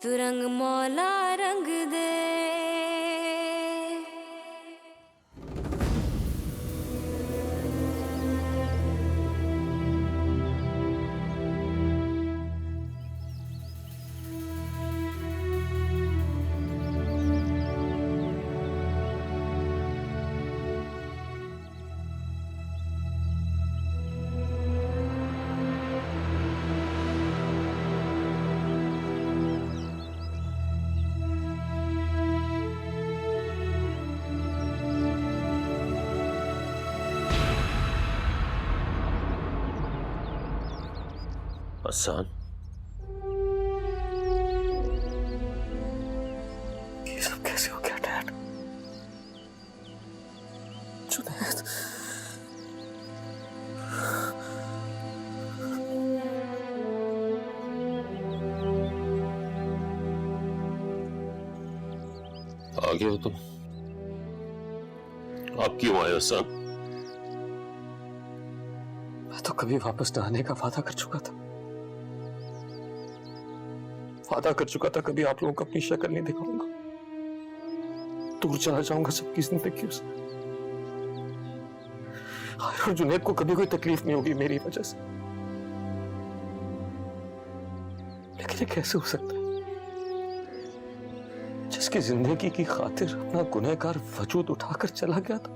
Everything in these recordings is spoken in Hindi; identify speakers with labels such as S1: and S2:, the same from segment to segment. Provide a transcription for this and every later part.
S1: तू रंग मौला रंग दे।
S2: हसन,
S3: ये सब कैसे हो गया डैड? जुनैद,
S2: आ गए हो तुम? आप क्यों आए हसन?
S3: मैं तो कभी वापस न आने का वादा कर चुका था। कभी आप लोगों को अपनी शक्ल नहीं दिखाऊंगा, दूर चला जाऊंगा सबकी जिंदगी से। और जुनैद को कभी कोई तकलीफ नहीं होगी मेरी वजह से। लेकिन ये कैसे हो सकता है? जिसकी जिंदगी की खातिर अपना गुनहगार वजूद उठाकर चला गया था,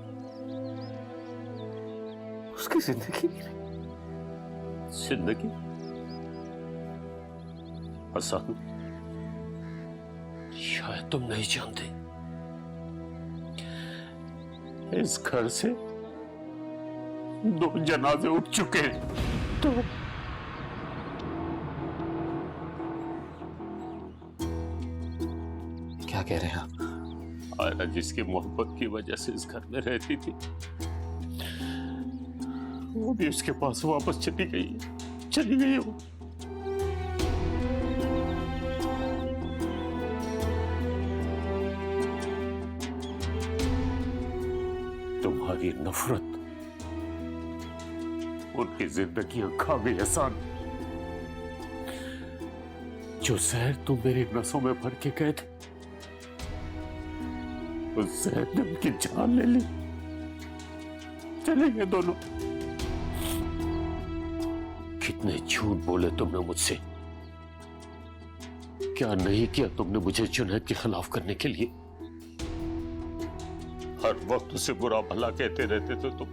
S3: उसकी जिंदगी नहीं।
S2: जिंदगी? हसन, शायद तुम नहीं जानते, इस घर से 2 जनाजे उठ चुके हैं। तो
S3: क्या कह रहे हैं आप?
S2: आयरा जिसकी मोहब्बत की वजह से इस घर में रहती थी, वो भी उसके पास वापस चली गई है वो। तुम्हारी नफरत उनकी जिंदगियां खा गई हसन। जो जहर तुम मेरी नसों में भर के गए थे, उस जहर ने उनकी जान ले ली। चले गए दोनों। कितने झूठ बोले तुमने मुझसे, क्या नहीं किया तुमने मुझे जुनैद के खिलाफ करने के लिए। हर वक्त उसे बुरा भला कहते रहते थे तुम,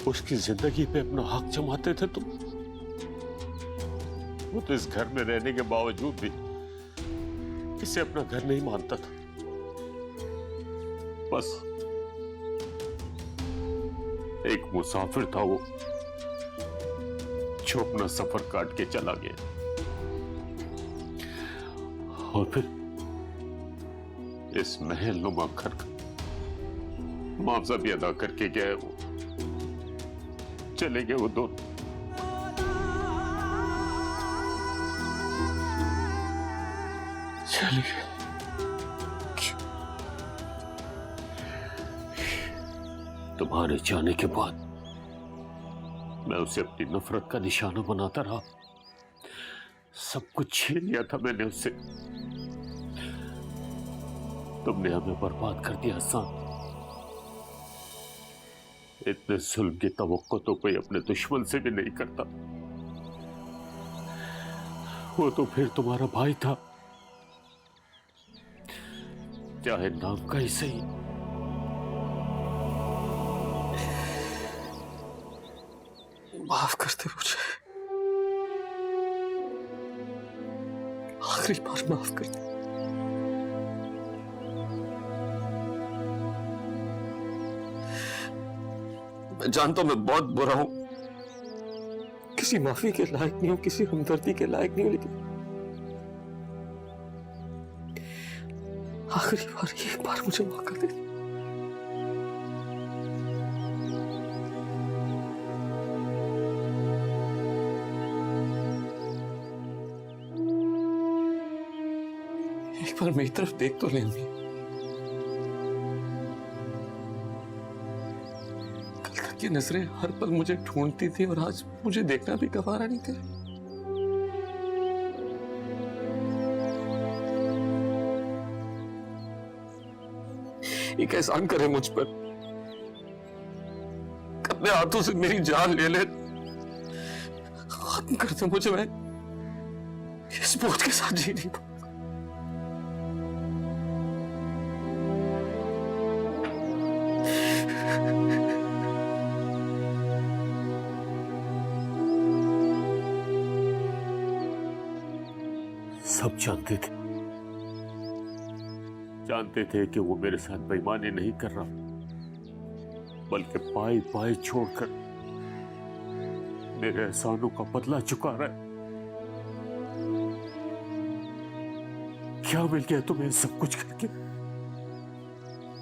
S2: उसकी जिंदगी पे अपना हक जमाते थे तुम। वो तो इस घर में रहने के बावजूद भी इसे अपना घर नहीं मानता था। बस एक मुसाफिर था वो, जो अपना सफर काट के चला गया। और फिर इस महल नुमा घर का मुआवजा भी अदा करके गए वो। चले गए वो दोनों। चले गए। तुम्हारे जाने के बाद मैं उसे अपनी नफरत का निशाना बनाता रहा। सब कुछ छीन लिया था मैंने उससे। तुमने हमें बर्बाद कर दिया हसन। इतने जुल्म की तवक्को तो कोई अपने दुश्मन से भी नहीं करता। वो तो फिर तुम्हारा भाई था, चाहे नाम का ही सही।
S3: माफ कर दे मुझे, आखिरी बार माफ कर दे। मैं जानता हूं मैं बहुत बुरा हूं, किसी माफी के लायक नहीं हूं, किसी हमदर्दी के लायक नहीं हूं, लेकिन आखिरी बार एक बार मुझे मौका दे। एक बार मेरी तरफ देख तो ले। कल तक की नजरें हर पल मुझे ढूंढती थी और आज मुझे देखना भी गवारा नहीं था। एक एहसान करे मुझ पर, अपने हाथों से मेरी जान ले ले, खत्म कर दे मुझे। मैं इस बोझ के साथ जी नहीं पाऊंगा।
S2: सब जानते थे कि वो मेरे साथ बेईमानी नहीं कर रहा, बल्कि पाई पाई छोड़कर मेरे एहसानों का बदला चुका रहा है। क्या मिल गया तुम्हें सब कुछ करके?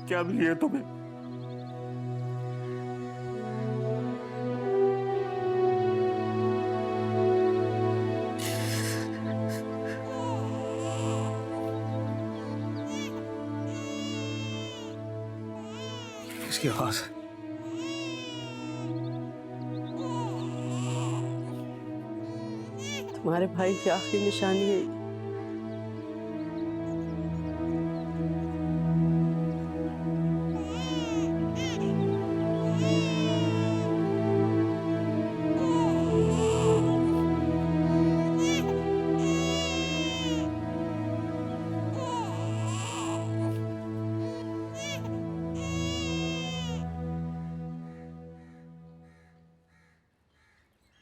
S2: क्या मिल गया तुम्हें?
S3: इसकी आवाज
S4: तुम्हारे भाई की आखिरी निशानी है।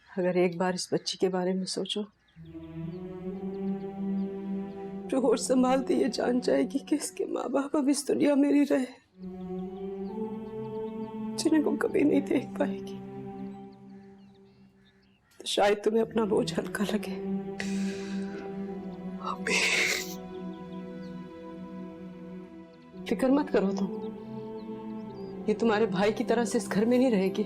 S4: अगर एक बार इस बच्ची के बारे में सोचो, जो होश संभालती ये जान जाएगी कि इसके माँ बाप अब इस दुनिया में नहीं रहे, जिन्हें वो कभी नहीं देख पाएगी, तो शायद तुम्हें अपना बोझ हल्का लगे। फिक्र मत करो तुम, ये तुम्हारे भाई की तरह से इस घर में नहीं रहेगी।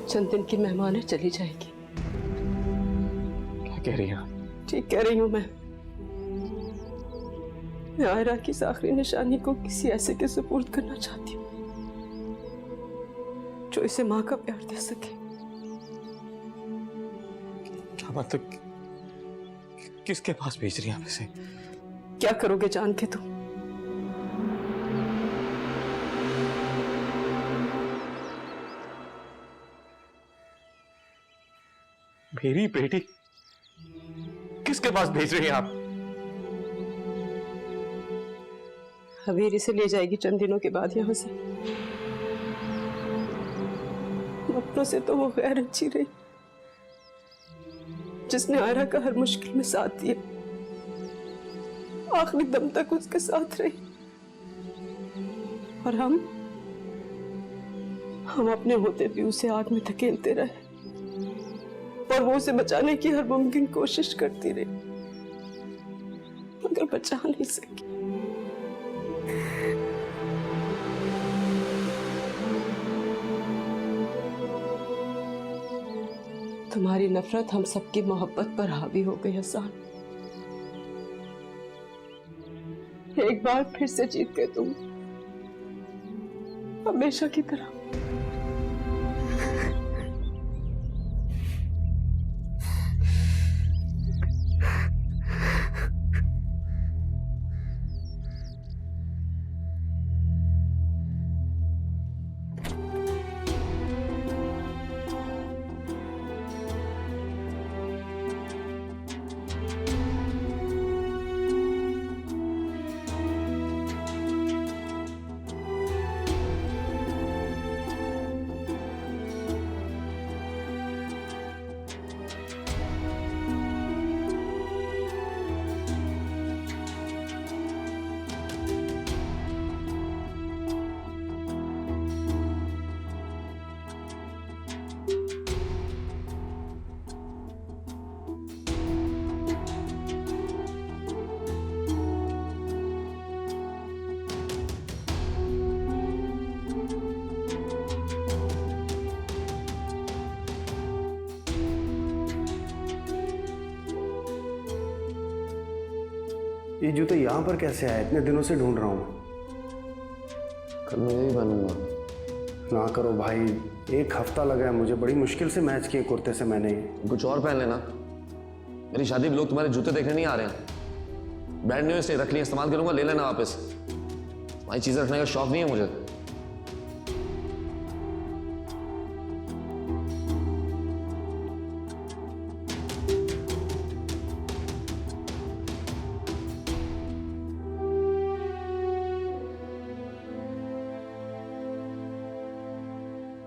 S4: चंद दिन की मेहमान है, चली जाएगी।
S3: क्या कह रही हैं?
S4: ठीक कह रही हूं मैं आयरा की इस आखिरी निशानी को किसी ऐसे के सुपुर्द करना चाहती हूँ जो इसे माँ का प्यार दे सके।
S3: क्या मतलब? किसके पास भेज रही हैं आप इसे?
S4: क्या करोगे जान के तुम?
S3: मेरी बेटी किसके पास भेज रही हैं आप?
S4: हबीर इसे ले जाएगी चंद दिनों के बाद यहाँ से। अपनों से तो वो गैर अच्छी रही, जिसने आयरा का हर मुश्किल में साथ दिया, आखिरी दम तक उसके साथ रही। और हम अपने होते भी उसे आग में धकेलते रहे और वो उसे बचाने की हर मुमकिन कोशिश करती रही, मगर बचा नहीं सकी। तुम्हारी नफरत हम सबकी मोहब्बत पर हावी हो गई हसन। एक बार फिर से जीत गए तुम, हमेशा की तरह।
S5: ये जूते यहाँ पर कैसे आए? इतने दिनों से ढूंढ रहा हूँ।
S6: कल मैं यही बनूंगा।
S5: ना करो भाई, एक हफ्ता लगा है मुझे, बड़ी मुश्किल से मैच किए कुर्ते से मैंने ये।
S6: कुछ और पहन लेना। मेरी शादी में लोग तुम्हारे जूते देखने नहीं आ रहे हैं। ब्रांड न्यू इसने रख ली, इस्तेमाल करूंगा, ले लेना वापस। तुम्हारी चीजें रखने का शौक नहीं है मुझे।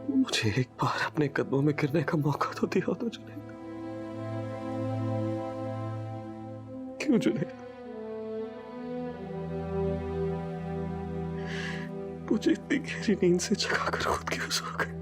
S3: मुझे एक बार अपने कदमों में गिरने का मौका तो दिया तो जुनैद। क्यों जुनैद? मुझे इतनी गहरी नींद से जगाकर खुद क्यों सो गए?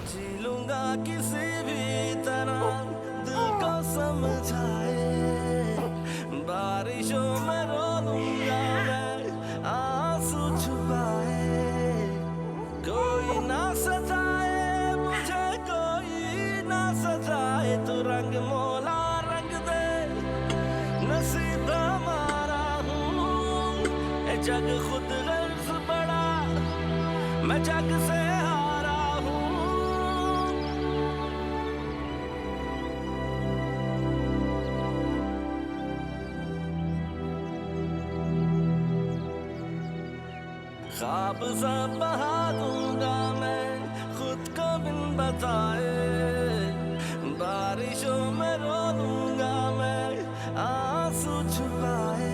S7: जी लूंगा किसी भी तरह दिल को समझाए, बारिशों में रो लूंगा मैं आंसू छुपाए, कोई ना सजाए मुझे, कोई ना सजाए, तू रंग मोला रंग दे, नसीब हमारा हूँ, ए जग खुद गर्ज बड़ा, मैं जग से हारा हूँ। ख्वाब सब बहा दूंगा मैं खुद को बिन बताए, बारिशों में रो लूंगा मैं आंसू छुपाए,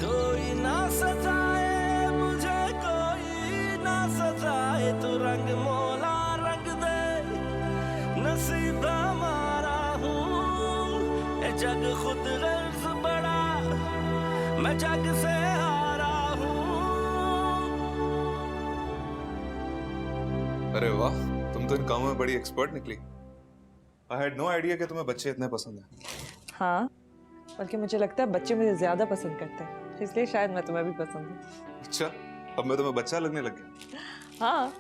S7: कोई ना सजाए मुझे, कोई ना सजाए, तू रंग मोला रंग दे, नसीब हमारा हूँ, ए जग खुद गर्ज बड़ा, मैं जग से हारा हूँ।
S8: अरे वाह, तुम तो इन कामों में बड़ी एक्सपर्ट निकली। आई हैड नो आइडिया कि तुम्हें बच्चे इतने पसंद हैं।
S4: हाँ, बल्कि मुझे लगता है बच्चे मुझे ज्यादा पसंद करते हैं, इसलिए शायद मैं तुम्हें भी पसंद हूँ।
S8: अच्छा, अब मैं तुम्हें बच्चा लगने लग गया।
S4: हाँ,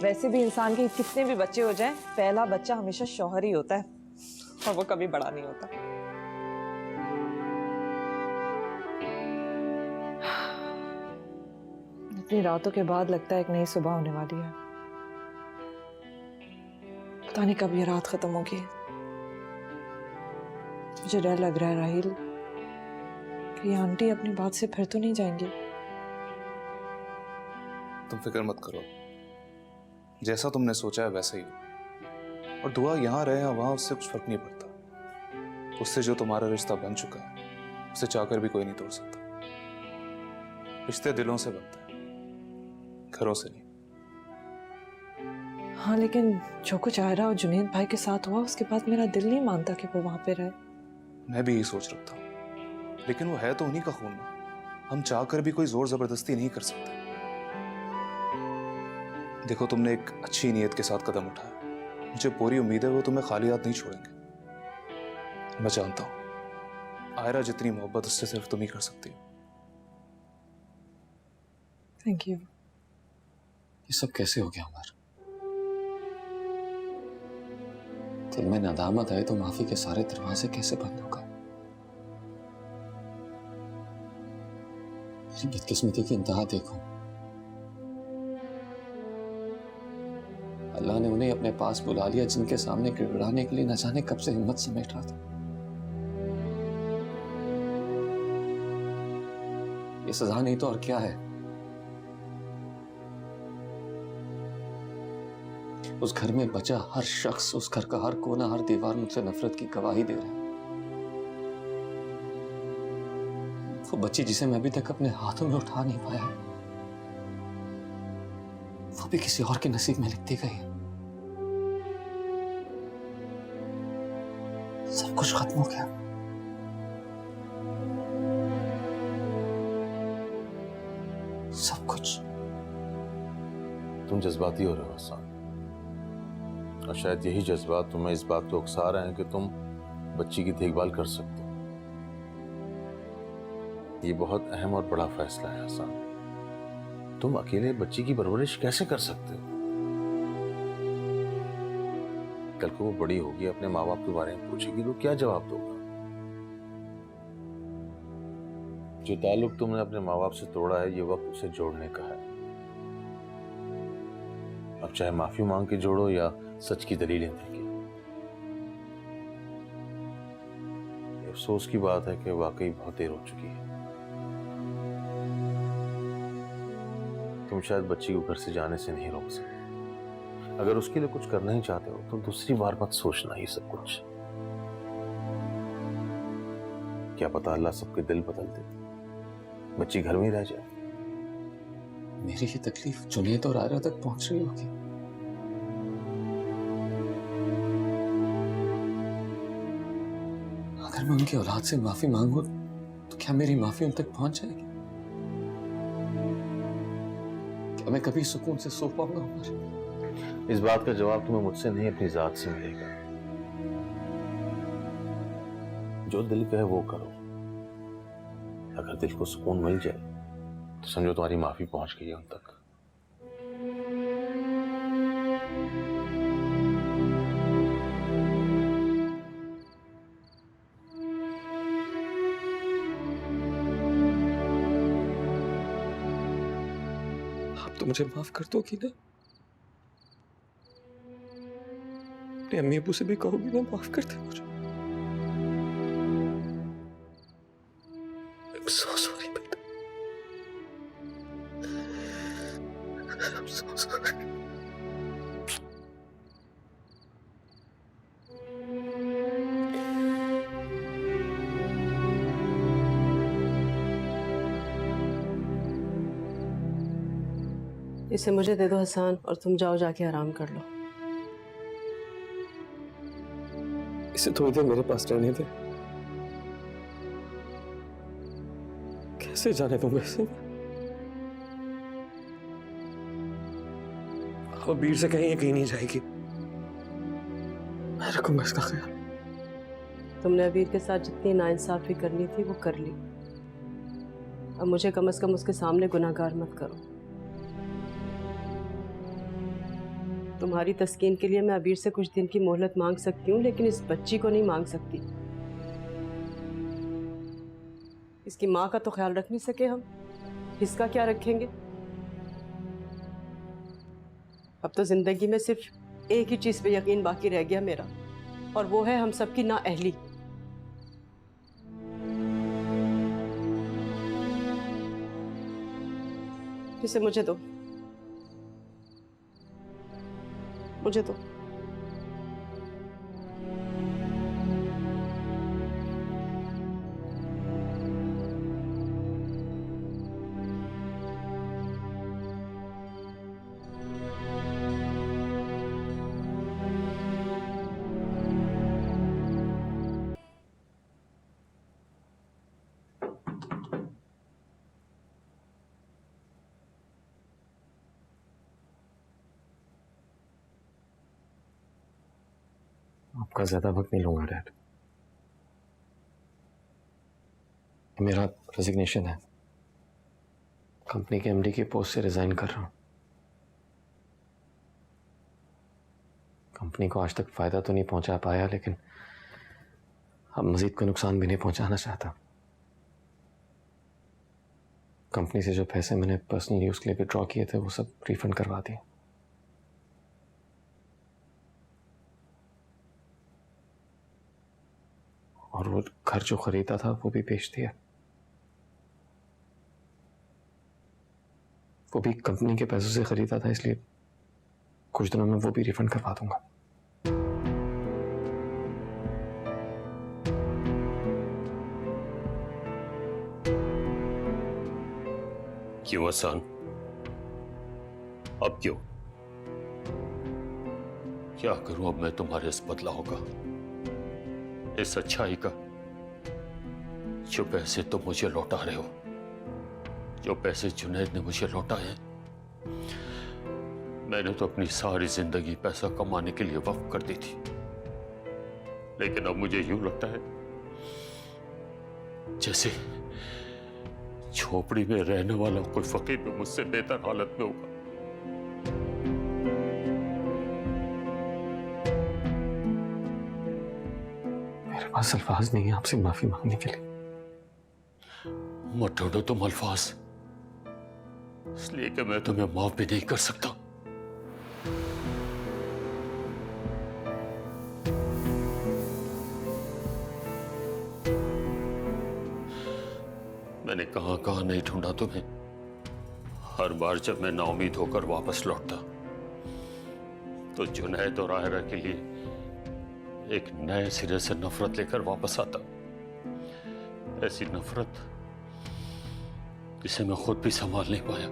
S4: वैसे भी इंसान के कितने भी बच्चे हो जाएं, पहला बच्चा हमेशा शौहर ही होता है और वो कभी बड़ा नहीं होता। इतनी रातों के बाद लगता है एक नई सुबह होने वाली है। पता नहीं कब ये रात खत्म होगी। मुझे डर लग रहा है राहिल कि ये आंटी अपनी बात से फिर तो नहीं जाएंगी।
S8: तुम फिक्र मत करो, जैसा तुमने सोचा है वैसा ही हो। और दुआ यहाँ रहे या वहां, उससे कुछ फर्क नहीं पड़ता। उससे जो तुम्हारा रिश्ता बन चुका है, उसे चाहकर भी कोई नहीं तोड़ सकता। रिश्ते दिलों से बनते हैं, घरों से नहीं।
S4: हाँ, लेकिन जो कुछ आयरा और जुनैद भाई के साथ हुआ, उसके बाद मेरा दिल नहीं मानता कि वो वहां पे रहे।
S8: मैं भी यही सोच रहा था, लेकिन वो है तो उन्हीं का खून में। हम चाहकर भी कोई जोर जबरदस्ती नहीं कर सकते। देखो, तुमने एक अच्छी नीयत के साथ कदम उठाया। मुझे पूरी उम्मीद है वो तुम्हें खाली हाथ नहीं छोड़ेंगे। मैं जानता हूं आयरा जितनी मोहब्बत उससे सिर्फ तुम ही कर सकती हो।
S4: Thank you.
S6: ये सब कैसे हो गया उमर? दिल में नदामत है तो माफी के सारे दरवाजे कैसे बंद हो गए? मेरी बदकिस्मती की इंतहा देखो। अल्लाह ने उन्हें अपने पास बुला लिया जिनके सामने गिड़गिड़ाने के लिए न जाने कब से हिम्मत समेट रहा था। ये सजा नहीं तो और क्या है? उस घर में बचा हर शख्स, उस घर का हर कोना, हर दीवार मुझसे नफरत की गवाही दे रहा है। वो बच्ची जिसे मैं अभी तक अपने हाथों में उठा नहीं पाया, वो भी किसी और के नसीब में लिखती गई है। सब कुछ खत्म हो गया। सब कुछ।
S9: तुम जज्बाती हो रहे हो हसन, और शायद यही जज्बात तुम्हें इस बात को उकसा रहे हैं कि तुम बच्ची की देखभाल कर सकते हो। ये बहुत अहम और बड़ा फैसला है हसन। तुम अकेले बच्ची की परवरिश कैसे कर सकते हो? कल को वो बड़ी होगी, अपने माँ बाप के बारे में पूछेगी तो क्या जवाब दोगा? जो ताल्लुक तुमने अपने माँ बाप से तोड़ा है, ये वक्त उसे जोड़ने का है। अब चाहे माफी मांग के जोड़ो या सच की दलीलें देके। अफसोस की बात है कि वाकई बहुत देर हो चुकी है। तुम शायद बच्ची को घर से जाने से नहीं रोक सकते। अगर उसके लिए कुछ करना ही चाहते हो तो दूसरी बार मत सोचना ही सब कुछ। क्या पता अल्लाह सबके दिल बदल दे, बच्ची घर में ही रह जाए।
S6: मेरी ये तकलीफ जुनैद और आयरा तक पहुंच रही होगी। अगर मैं उनकी औलाद से माफी मांगू तो क्या मेरी माफी उन तक पहुंच जाएगी? क्या मैं कभी सुकून से सो पाऊंगा उमर?
S9: इस बात का जवाब तुम्हें मुझसे नहीं, अपनी जात से मिलेगा। जो दिल कहे वो करो। अगर दिल को सुकून मिल जाए तो समझो तुम्हारी माफी पहुंच गई है उन तक।
S3: आप तो मुझे माफ कर दोगी ना? अपने अम्मी अबू से भी कहोगी ना माफ कर दे मुझे? I'm so sorry बेटा। I'm so sorry।
S10: इसे मुझे दे दो हसन, और तुम जाओ जाके आराम कर लो।
S3: इसे थोड़ी देर मेरे पास रहने दे। कैसे जाने दूंगा इसे? अब बीर से कहीं ये कहीं नहीं जाएगी। मैं रखूंगा इसका ख्याल।
S10: तुमने अबीर के साथ जितनी नाइंसाफी करनी थी वो कर ली। अब मुझे कम से कम उसके सामने गुनाहगार मत करो। तुम्हारी तस्कीन के लिए मैं अबीर से कुछ दिन की मोहलत मांग सकती हूँ, लेकिन इस बच्ची को नहीं मांग सकती। इसकी माँ का तो ख्याल रख नहीं सके हम, इसका क्या रखेंगे? अब तो जिंदगी में सिर्फ एक ही चीज पे यकीन बाकी रह गया मेरा, और वो है हम सबकी नाअहली। इसे मुझे दो, मुझे दो।
S3: आपका ज्यादा वक्त नहीं लूंगा डैड। मेरा रेजिग्नेशन है। कंपनी के एमडी की पोस्ट से रिजाइन कर रहा हूं। कंपनी को आज तक फायदा तो नहीं पहुंचा पाया, लेकिन अब मजीद कोई नुकसान भी नहीं पहुंचाना चाहता। कंपनी से जो पैसे मैंने पर्सनल यूज के लिए विड्रॉ किए थे वो सब रिफंड करवा दिए। और वो घर जो खरीदा था वो भी बेच दिया। वो भी कंपनी के पैसों से खरीदा था, इसलिए कुछ दिनों में वो भी रिफंड करवा दूंगा।
S2: क्यों हसन? अब क्यों? क्या करूं अब मैं तुम्हारे इस बदलाव का, इस अच्छाई का? जो पैसे तुम मुझे लौटा रहे हो, जो पैसे जुनैद ने मुझे लौटाए, मैंने तो अपनी सारी जिंदगी पैसा कमाने के लिए वक्फ कर दी थी। लेकिन अब मुझे यूं लगता है जैसे झोपड़ी में रहने वाला कोई फकीर भी मुझसे बेहतर हालत में होगा।
S3: पास अल्फाज नहीं है आपसे माफी मांगने के लिए।
S2: मत ढूंढो तुम अल्फाज, इसलिए कि मैं तुम्हें माफ भी नहीं कर सकता। मैंने कहां कहां नहीं ढूंढा तुम्हें। हर बार जब मैं नाउमीद होकर वापस लौटता तो जुनैद और आयरा के लिए एक नए सिरे से नफरत लेकर वापस आता। ऐसी नफरत जिसे मैं खुद भी संभाल नहीं पाया।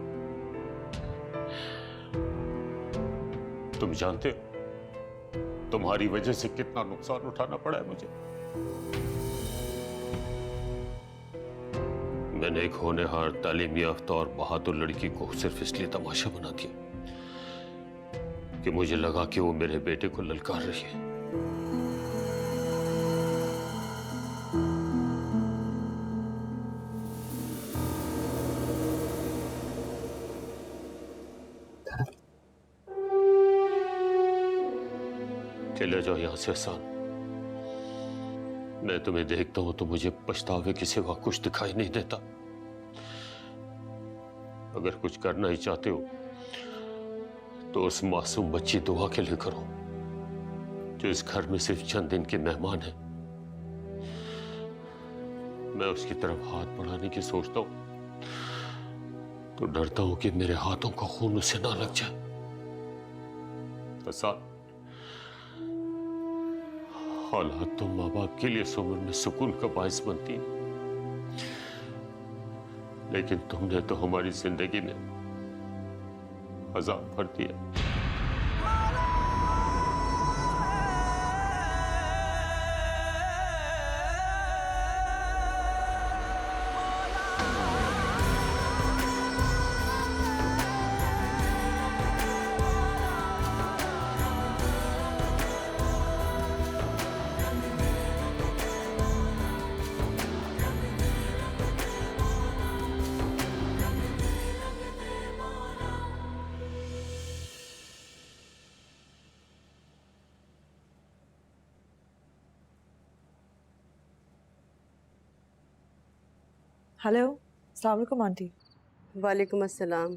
S2: तुम जानते हो तुम्हारी वजह से कितना नुकसान उठाना पड़ा है मुझे। मैंने एक होनहार, तालीम याफ्ता और बहादुर लड़की को सिर्फ इसलिए तमाशा बना दिया कि मुझे लगा कि वो मेरे बेटे को ललकार रही है। चले जाओ यहां से हसन। मैं तुम्हें देखता हूं तो मुझे पछतावे के सिवा कुछ दिखाई नहीं देता। अगर कुछ करना ही चाहते हो तो उस मासूम बच्ची दुआ के लिए करो जो इस घर में सिर्फ चंद दिन के मेहमान है। मैं उसकी तरफ हाथ बढ़ाने की सोचता हूं तो डरता हूं कि मेरे हाथों का खून उसे ना लग जाए। हसन, औलाद तो माँ बाप के लिए इस उम्र में सुकून का बायस बनती है, लेकिन तुमने तो हमारी जिंदगी में अजाब भर दिया।
S4: हेलो, अस्सलाम वालेकुम आंटी।
S10: वालेकुम अस्सलाम।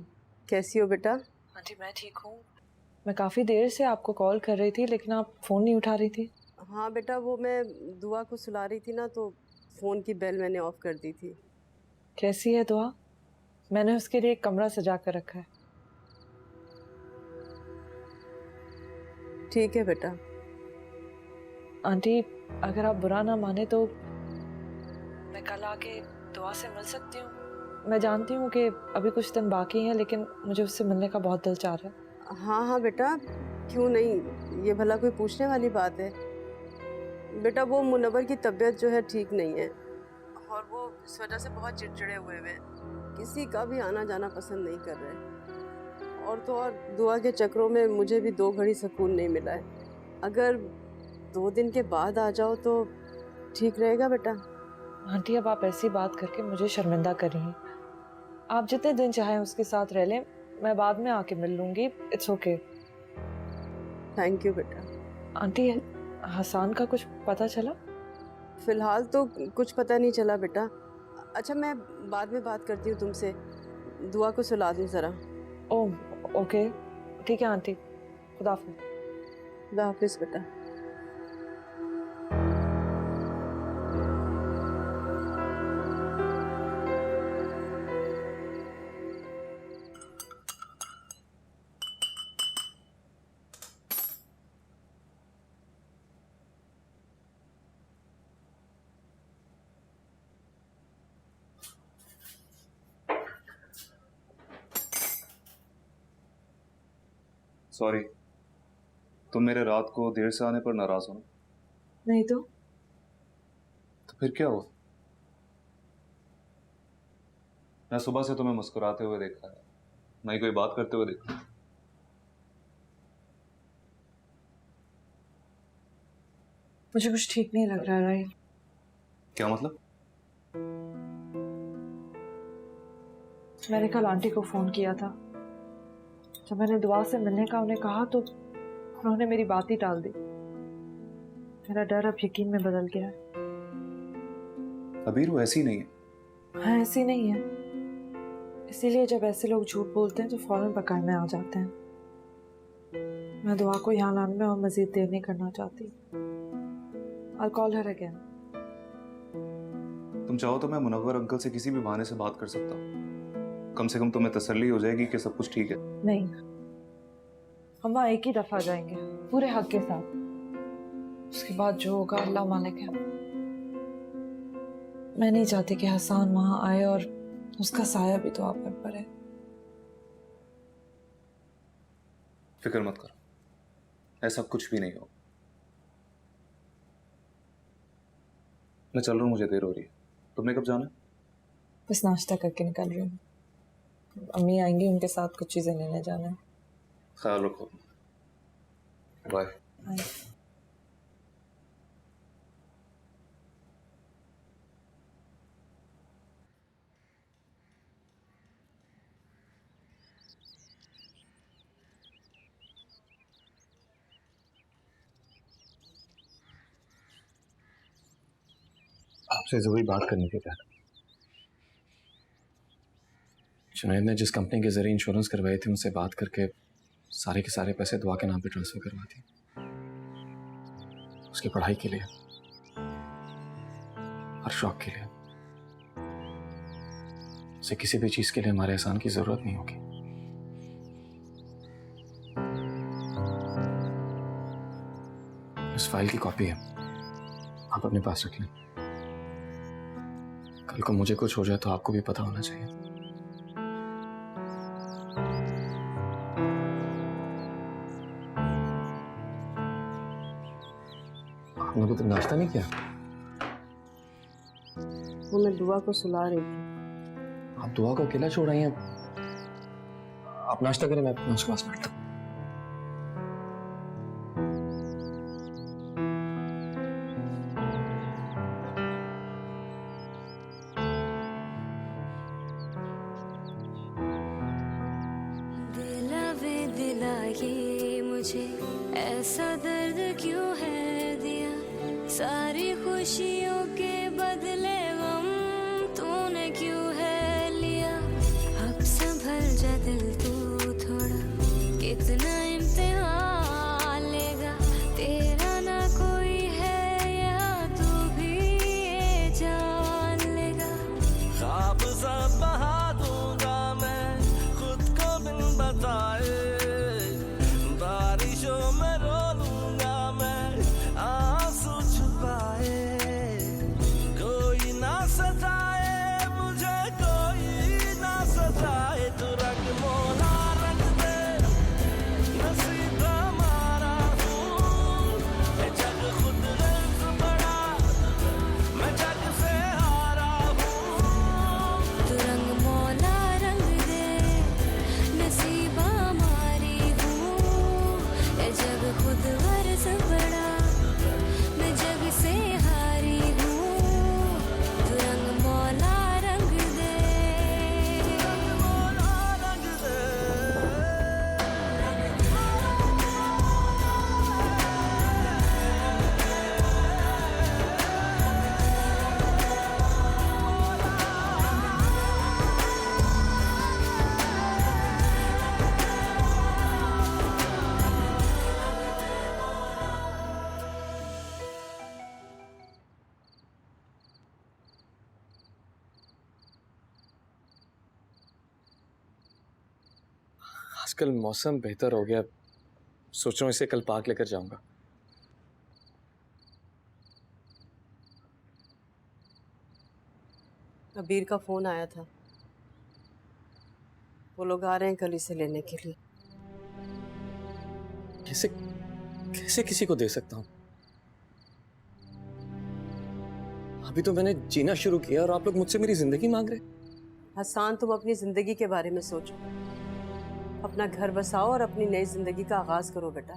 S10: कैसी हो बेटा?
S4: आंटी मैं ठीक हूँ। मैं काफ़ी देर से आपको कॉल कर रही थी लेकिन आप फ़ोन नहीं उठा रही थी।
S10: हाँ बेटा, वो मैं दुआ को सुला रही थी ना, तो फ़ोन की बेल मैंने ऑफ कर दी थी।
S4: कैसी है दुआ? मैंने उसके लिए एक कमरा सजा कर रखा है।
S10: ठीक है बेटा।
S4: आंटी अगर आप बुरा ना माने तो मैं कल आके दुआ से मिल सकती हूँ? मैं जानती हूँ कि अभी कुछ दिन बाकी हैं लेकिन मुझे उससे मिलने का बहुत दिल चाह रहा है।
S10: हाँ हाँ बेटा, क्यों नहीं, ये भला कोई पूछने वाली बात है। बेटा वो मुनव्वर की तबीयत जो है ठीक नहीं है और वो इस वजह से बहुत चिड़चिड़े हुए हैं, किसी का भी आना जाना पसंद नहीं कर रहे। और तो और दुआ के चक्रों में मुझे भी 2 घड़ी सुकून नहीं मिला है। अगर 2 दिन के बाद आ जाओ तो ठीक रहेगा बेटा।
S4: आंटी अब आप ऐसी बात करके मुझे शर्मिंदा कर रही हैं। आप जितने दिन चाहें उसके साथ रह लें, मैं बाद में आके मिल लूँगी। It's okay.
S10: थैंक यू बेटा।
S4: आंटी हसन का कुछ पता चला?
S10: फ़िलहाल तो कुछ पता नहीं चला बेटा। अच्छा मैं बाद में बात करती हूँ तुमसे, दुआ को सुला दूँ ज़रा।
S4: ओह ओके ठीक है आंटी, खुदा हाफिज़।
S10: खुदा हाफिज़ बेटा।
S8: सॉरी, तुम मेरे रात को देर से आने पर नाराज हो?
S4: नहीं तो
S8: फिर क्या हुआ? मैं सुबह से तुम्हें मुस्कुराते हुए देखा है, नहीं कोई बात करते हुए देखा।
S4: मुझे कुछ ठीक नहीं लग रहा है राइट।
S8: क्या मतलब?
S4: मैंने कल आंटी को फोन किया था। जब मैंने दुआ से मिलने का उन्हें कहा तो उन्होंने मेरी बात ही टाल दी। मेरा डर अब यकीन में बदल गया है।
S8: अबीर वो ऐसी नहीं है।
S4: हाँ, ऐसी नहीं है। इसीलिए जब ऐसे लोग झूठ बोलते हैं तो फौरन पकड़ में आ जाते हैं। मैं दुआ को यहाँ लाने में और मजीद देर नहीं करना चाहती। I'll call her again.
S8: तुम चाहो तो मैं मुनव्वर अंकल से किसी भी बहाने से बात कर सकता हूँ। कम से कम तुम्हें तसल्ली हो जाएगी कि सब कुछ ठीक है।
S4: नहीं, हम वहाँ एक ही दफा जाएंगे पूरे हक के साथ। उसके बाद जो होगा अल्लाह मालिक है। मैं नहीं चाहती कि हसन वहां आए और उसका साया भी तो आप पर पड़े।
S8: फिक्र मत करो, ऐसा कुछ भी नहीं होगा। मैं चल रहा हूँ, मुझे देर हो रही है। तुमने कब जाना है?
S4: बस नाश्ता करके निकल रही हूँ। अम्मी आएंगी, उनके साथ कुछ चीजें लेने जाना है।
S8: ख्याल रखो। बाय।
S11: आपसे जरूरी बात करनी थी प्यार। जुनैद ने जिस कंपनी के जरिए इंश्योरेंस करवाई थी उनसे बात करके सारे के सारे पैसे दुआ के नाम पे ट्रांसफर करवा दी, उसकी पढ़ाई के लिए, हर शौक के लिए। उसे किसी भी चीज के लिए हमारे एहसान की जरूरत नहीं होगी। इस फाइल की कॉपी है, आप अपने पास रख लें। कल को मुझे कुछ हो जाए तो आपको भी पता होना चाहिए। आपने अभी तक नाश्ता नहीं किया?
S10: वो मैं दुआ को सुला रही थी।
S11: आप दुआ को अकेला छोड़ आई हैं। आप नाश्ता करें, मैं उसके पास बैठता हूँ।
S1: दिला ये मुझे ऐसा दर्द क्यों है दिया, सारी खुशियों के बदले गम तूने क्यों है लिया। अब संभल जा दिल तू थोड़ा, कितना इम्तिहान लेगा तेरा ना कोई है यहाँ, तू भी ये जान लेगा।
S7: ख्वाब सब बहा दूंगा मैं खुद को बिन बताए, बारिशों में रो लूंगा मैं आंसू छुपाए। कोई ना सताए मुझे, कोई ना सताए, तू रंग मोला रंग दे, नसीब हमारा हूँ। ये जग खुद गर्ज बड़ा, मैं जग से हारा हूँ।
S1: तू रंग मौला रंग दे, नसीब हमारी हूँ। ये जग खुद गर्ज बड़ा, मैं जग से हारी हूँ। तू रंग मौला रंग दे,
S7: मौला रंग दे।
S11: आजकल मौसम बेहतर हो गया, सोच रहा हूँ इसे कल पार्क लेकर जाऊंगा।
S10: अबीर का फोन आया था, वो लोग आ रहे हैं कल इसे लेने के लिए।
S11: कैसे कैसे किसी को दे सकता हूँ? अभी तो मैंने जीना शुरू किया और आप लोग मुझसे मेरी जिंदगी मांग रहे।
S10: हसान, तुम अपनी जिंदगी के बारे में सोचो, अपना घर बसाओ और अपनी नई जिंदगी का आगाज करो बेटा।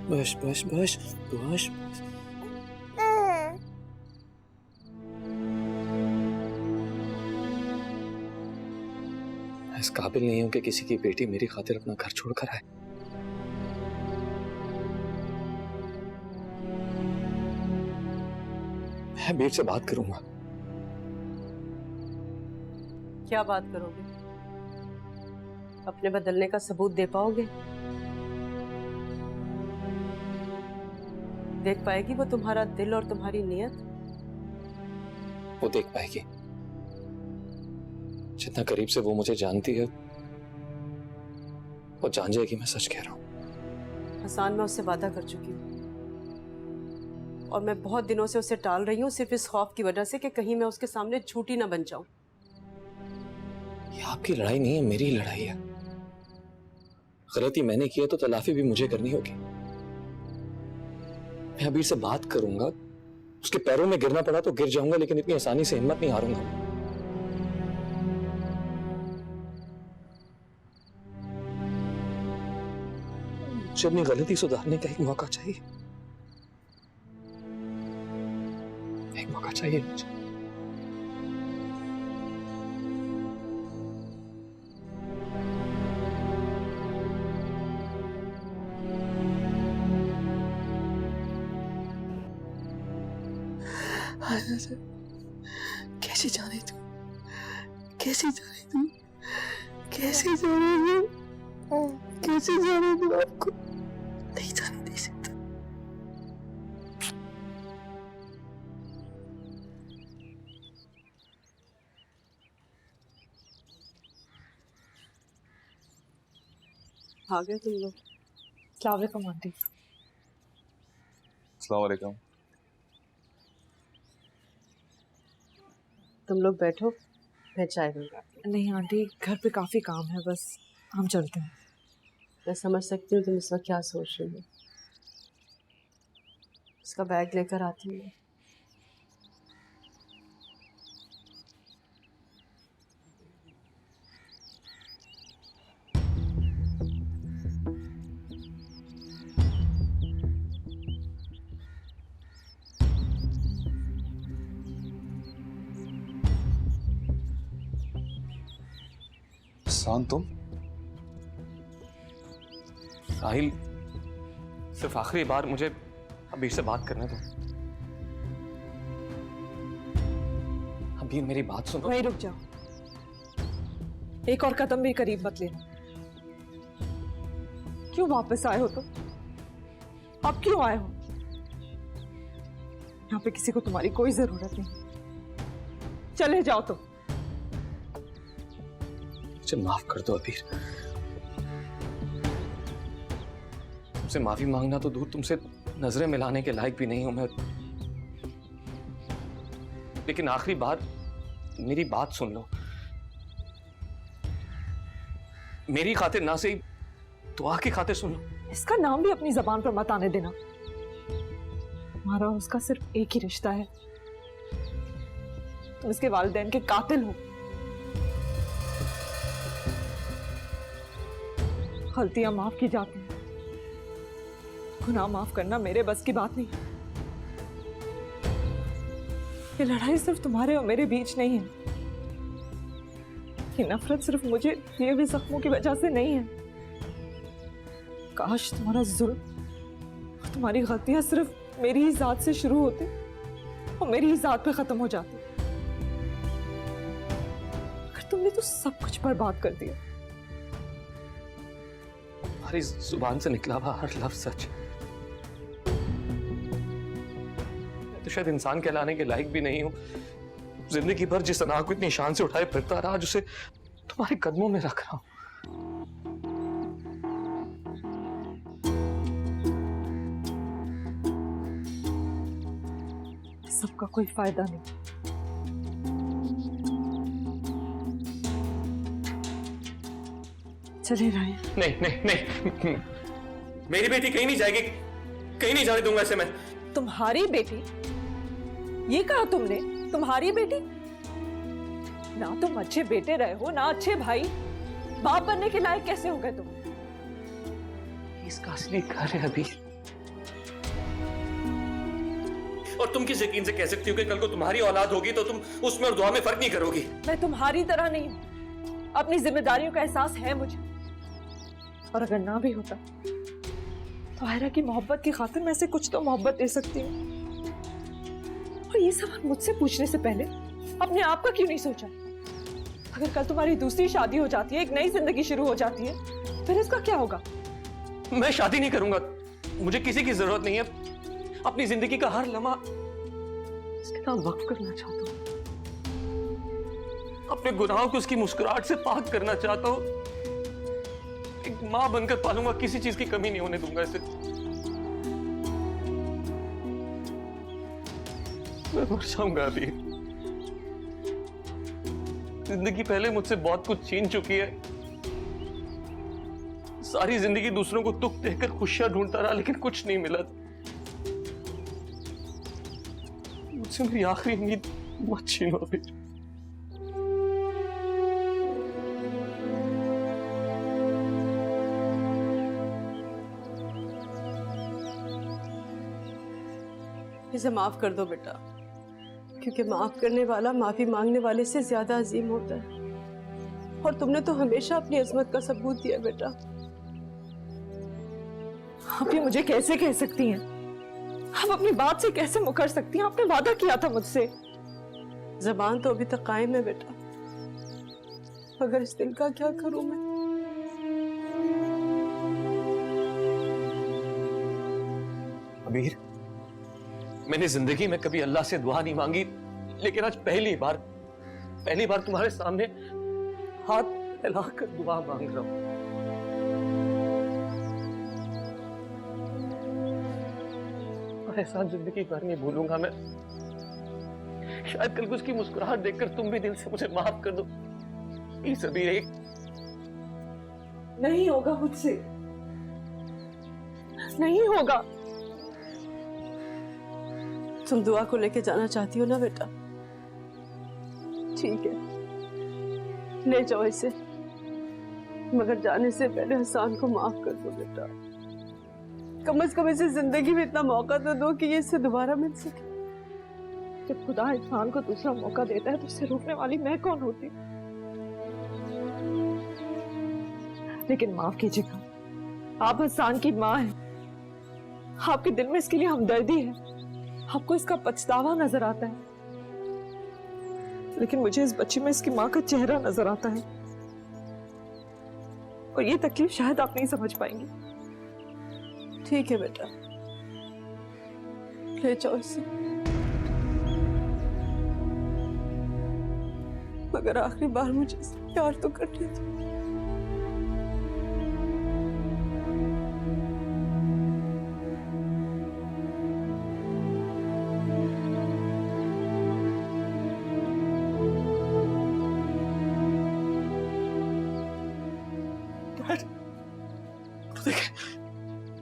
S11: बस बस बस बस। मैं इस काबिल नहीं हूं कि किसी की बेटी मेरी खातिर अपना घर छोड़कर आए। मैं बीर से बात करूंगा।
S10: क्या बात करोगे? अपने बदलने का सबूत दे पाओगे? देख पाएगी वो तुम्हारा दिल और तुम्हारी नीयत?
S11: वो देख पाएगी। जितना करीब से वो मुझे जानती है, वो जान जाएगी मैं सच कह रहा हूं।
S10: हसान, मैं उससे वादा कर चुकी हूँ और मैं बहुत दिनों से उसे टाल रही हूँ, सिर्फ इस खौफ की वजह से कि कहीं मैं उसके सामने झूठी ना बन जाऊं।
S11: ये आपकी लड़ाई नहीं है, मेरी ही लड़ाई है। गलती मैंने की है तो तलाफी भी मुझे करनी होगी। मैं अबीर से बात करूंगा, उसके पैरों में गिरना पड़ा तो गिर जाऊंगा, लेकिन इतनी आसानी से हिम्मत नहीं हारूंगा। मुझे अपनी गलती सुधारने का एक मौका चाहिए। एक मौका चाहिए मुझे।
S7: कैसे जाने तू? कैसे जाने तू? कैसे जाने तू? कैसे जाने तू? आपको नहीं जाने दे सकता।
S10: आ गए तुम लोग?
S4: अस्सलाम वालेकुम आंटी।
S8: अस्सलाम वालेकुम।
S10: तुम लोग बैठो, मैं चाय बनवाती
S4: नहीं आंटी, घर पे काफी काम है, बस हम चलते हैं।
S10: हूँ। मैं समझ सकती हूँ तुम इस वक्त क्या सोच रही हो। उसका बैग लेकर आती हूँ।
S8: शान, तुम?
S3: साहिल, सिर्फ आखिरी बार मुझे अबीर से बात करने दो। अबीर, मेरी बात सुनो।
S4: वहीं रुक जाओ, एक और कदम भी करीब मत लेना। क्यों वापस आए हो तुम? अब क्यों आए हो? यहाँ पे किसी को तुम्हारी कोई जरूरत नहीं। चले जाओ तुम।
S11: मुझे माफ कर दो अबीर। तुमसे माफी मांगना तो दूर, तुमसे नजरें मिलाने के लायक भी नहीं हूं मैं। लेकिन आखिरी बार मेरी बात सुन लो। मेरी खातिर ना सही, दुआ की खातिर सुन लो।
S4: इसका नाम भी अपनी जबान पर मत आने देना। हमारा और उसका सिर्फ एक ही रिश्ता है। तुम इसके वालिदैन के कातिल हो। गलतियां माफ की जाती हैं, गुनाह माफ करना मेरे बस की बात नहीं। ये लड़ाई सिर्फ तुम्हारे और मेरे बीच नहीं है। ये नफरत सिर्फ मुझे दिए हुए जख्मों की वजह से नहीं है। काश तुम्हारा जुल्म और तुम्हारी गलतियां सिर्फ मेरी ही जात से शुरू होती और मेरी ही जात पे खत्म हो जाती। मगर तुमने तो सब कुछ बर्बाद कर दिया।
S3: तुम्हारी जुबान से निकला हुआ हर लफ्ज सच। मैं तो शायद इंसान कहलाने के लायक भी नहीं हूं। जिंदगी भर जिस अनाज को इतनी शान से उठाए फिरता रहा, आज उसे तुम्हारे कदमों में रख रहा हूं।
S4: सबका कोई फायदा नहीं। चले रहे।
S3: नहीं नहीं नहीं, मेरी बेटी कहीं नहीं जाएगी, कहीं नहीं जाने दूंगा इसे मैं।
S4: तुम्हारी बेटी? ये कहा तुमने? तुम्हारी बेटी? ना तुम अच्छे बेटे रहे हो, ना अच्छे भाई। बाप बनने के लायक कैसे हो गए तुम?
S3: इसका असली घर है अभी। और तुम किस यकीन से कह सकती हो कि कल को तुम्हारी औलाद होगी तो तुम उसमें और दुआ में फर्क नहीं करोगी?
S4: मैं तुम्हारी तरह नहीं हूं। अपनी जिम्मेदारियों का एहसास है मुझे, और अगर ना भी होता तो आयरा की मोहब्बत की खातिर मैं से कुछ तो मोहब्बत दे सकती हूँ। और ये सवाल मुझसे पूछने से पहले अपने आप का क्यों नहीं सोचा? अगर कल तुम्हारी दूसरी शादी हो जाती है, एक नई जिंदगी शुरू हो जाती है, फिर इसका क्या होगा?
S3: मैं शादी नहीं करूंगा, मुझे किसी की जरूरत नहीं है। अपनी जिंदगी का हर लम्हा इसके नाम वक्फ करना चाहता हूँ। अपने गुनाहों को उसकी मुस्कुराहट से पाक करना चाहता हूँ। एक मां बनकर पालूंगा, किसी चीज की कमी नहीं होने दूंगा इसे। मैं मर जाऊंगा अभी। जिंदगी पहले मुझसे बहुत कुछ छीन चुकी है। सारी जिंदगी दूसरों को दुख देकर खुशियां ढूंढता रहा, लेकिन कुछ नहीं मिला। मुझसे मेरी आखिरी उम्मीद मत छीनो अभी।
S10: इसे माफ कर दो बेटा, क्योंकि माफ करने वाला माफी मांगने वाले से ज्यादा अजीम होता है। और तुमने तो हमेशा अपनी अजमत का सबूत दिया बेटा।
S4: आप ये मुझे कैसे कह सकती हैं? आप अपनी बात से कैसे मुकर सकती हैं? आपने वादा किया था मुझसे।
S10: जबान तो अभी तक कायम है बेटा, मगर इस दिल का क्या करूं मैं?
S3: अमीर, मैंने जिंदगी में कभी अल्लाह से दुआ नहीं मांगी, लेकिन आज पहली बार तुम्हारे सामने हाथ फैलाकर दुआ मांग रहा हूं। और एहसान जिंदगी भर नहीं भूलूंगा मैं। शायद कल को उसकी मुस्कुराहट देखकर तुम भी दिल से मुझे माफ कर दो। प्लीज अभी एक
S4: नहीं होगा मुझसे, नहीं होगा।
S10: तुम दुआ को लेके जाना चाहती हो ना बेटा? ठीक है, ले जाओ इसे, मगर जाने से पहले हसान को माफ कर दो बेटा। कम से कम इसे जिंदगी में इतना मौका तो दो कि ये इससे दोबारा मिल सके।
S4: जब खुदा इंसान को दूसरा मौका देता है तो उसे रोकने वाली मैं कौन होती? लेकिन माफ कीजिएगा, आप हसान की माँ हैं। आपके दिल में इसके लिए हमदर्दी है, आपको इसका पछतावा नजर आता है, लेकिन मुझे इस बच्ची में इसकी माँ का चेहरा नजर आता है। और ये तकलीफ शायद आप नहीं समझ पाएंगी।
S10: ठीक है बेटा, ले जाओ इसे, मगर आखिरी बार मुझे इससे प्यार तो करने दो।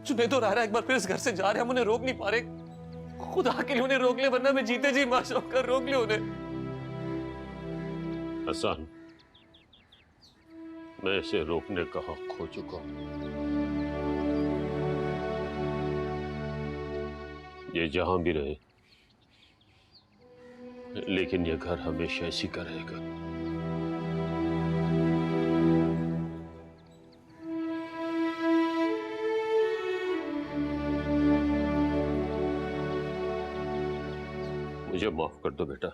S3: जुनैद और आयरा एक बार फिर इस घर से जा रहे हैं, हम उन्हें रोक नहीं पा रहे। खुदा के लिए उन्हें रोक ले, वरना मैं जीते जी मां शौकर रोक ले उन्हें।
S2: हसन, मैं इसे रोकने का हक खो चुका हूं। ये जहां भी रहे, लेकिन ये घर हमेशा इसी का रहेगा। मुझे माफ कर दो बेटा।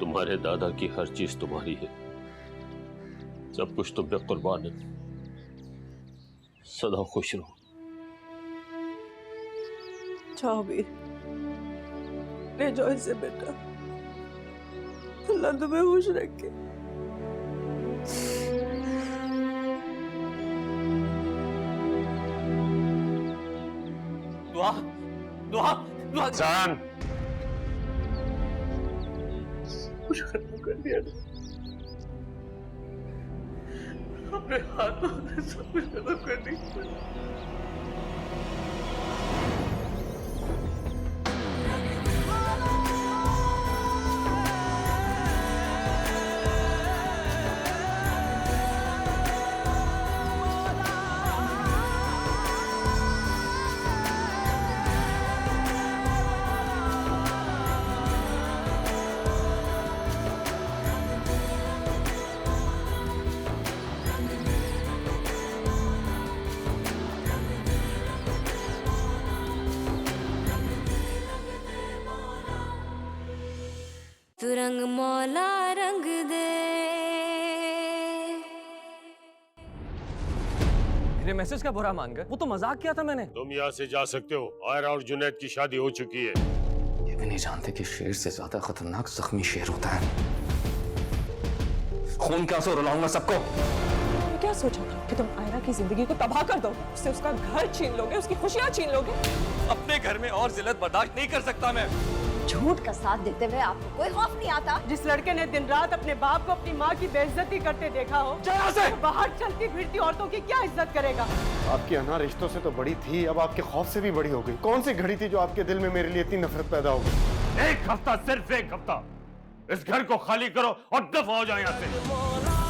S2: तुम्हारे दादा की हर चीज तुम्हारी है, सब कुछ तुम पे कुर्बान है। सदा खुश रहो।
S10: जाओ वीर, ले जाओ इसे बेटा, अल्लाह तुम्हें खुश रखे।
S3: दुआ दुआ दुआ
S2: जान,
S3: कुछ खत्म कर दिया, अपने हाथों से सब कुछ खत्म कर दिया।
S1: तू रंग मौला रंग दे।
S3: मेरे मैसेज का बुरा मान गए? वो तो मजाक किया था मैंने।
S2: तुम यहाँ से जा सकते हो। आयरा और जुनैद की शादी हो चुकी है।
S11: ये भी नहीं जानते कि शेर से ज्यादा खतरनाक जख्मी शेर होता है। खून क्या से रुलाऊंगा सबको।
S4: तुमने क्या सोचा था कि तुम आयरा की जिंदगी को तबाह कर दो, उससे उसका घर छीन लोगे, उसकी खुशियां छीन लोगे?
S3: अपने घर में और जिल्लत बर्दाश्त नहीं कर सकता मैं।
S12: झूठ का साथ देते हुए आपको कोई खौफ नहीं आता?
S10: जिस लड़के ने दिन रात अपने बाप को अपनी माँ की बेइज्जती करते देखा हो,
S3: से
S10: बाहर चलती फिरती औरतों की क्या इज्जत करेगा?
S5: आपकी अना रिश्तों से तो बड़ी थी, अब आपके खौफ से भी बड़ी हो गई। कौन सी घड़ी थी जो आपके दिल में मेरे लिए इतनी नफरत पैदा हो गई?
S2: एक हफ्ता, सिर्फ एक हफ्ता। इस घर को खाली करो और दफा हो जाओ यहाँ से।